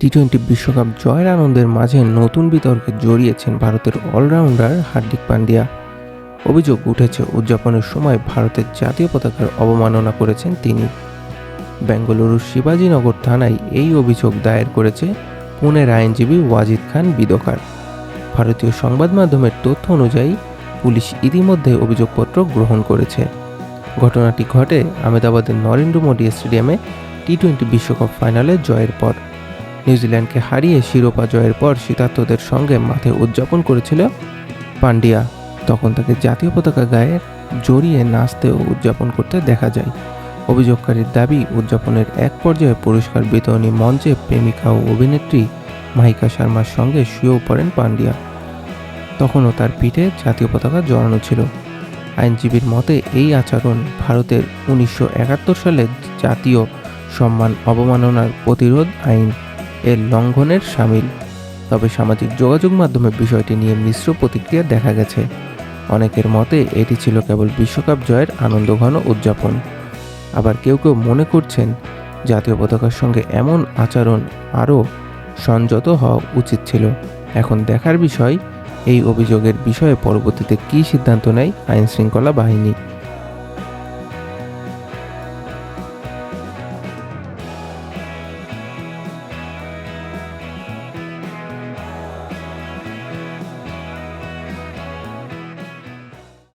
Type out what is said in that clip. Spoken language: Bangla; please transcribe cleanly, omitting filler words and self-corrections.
টি-20 বিশ্বকাপ জয়ের আনন্দের মাঝে নতুন বিতর্কে জড়িয়েছেন ভারতের অলরাউন্ডার হার্দিক পান্ডিয়া। অভিযোগ উঠেছে উদযাপনের সময় ভারতের জাতীয় পতাকার অবমাননা করেছেন তিনি। বেঙ্গালুরুর শিবাজীনগর থানায় এই অভিযোগ দায়ের করেছে পুনের আইনজীবী ওয়াজিদ খান বিদকার। ভারতীয় সংবাদ মাধ্যমের তথ্য অনুযায়ী পুলিশ ইতিমধ্যে অভিযোগপত্র গ্রহণ করেছে। ঘটনাটি ঘটে আহমেদাবাদের নরেন্দ্র মোদী স্টেডিয়ামে টি-20 বিশ্বকাপ ফাইনালে জয়ের পর। নিউজিল্যান্ডকে হারিয়ে শিরোপা জয়ের পর শীতার্তদের সঙ্গে মাঠে উদযাপন করেছিল পান্ডিয়া। তখন তাকে জাতীয় পতাকা গায়ে জড়িয়ে নাচতে ও উদযাপন করতে দেখা যায়। অভিযোগকারীর দাবি, উদযাপনের এক পর্যায়ে পুরস্কার বিতরণী মঞ্চে প্রেমিকা ও অভিনেত্রী মাহিকা শর্মার সঙ্গে শুয়েও পড়েন পান্ডিয়া। তখনও তার পিঠে জাতীয় পতাকা জড়ানো ছিল। আইনজীবীর মতে এই আচরণ ভারতের 1971 সালের জাতীয় সম্মান অবমাননার প্রতিরোধ আইন এর লঙ্ঘনের শামিল। তবে সামাজিক যোগাযোগ মাধ্যমে বিষয়টি নিয়ে মিশ্র প্রতিক্রিয়া দেখা গেছে। অনেকের মতে এটি ছিল কেবল বিশ্বকাপ জয়ের আনন্দঘন উদযাপন। আবার কেউ কেউ মনে করছেন জাতীয় পতাকার সঙ্গে এমন আচরণ আরও সংযত হওয়া উচিত ছিল। এখন দেখার বিষয় এই অভিযোগের বিষয়ে পরবর্তীতে কী সিদ্ধান্ত নেয় আইনশৃঙ্খলা বাহিনী।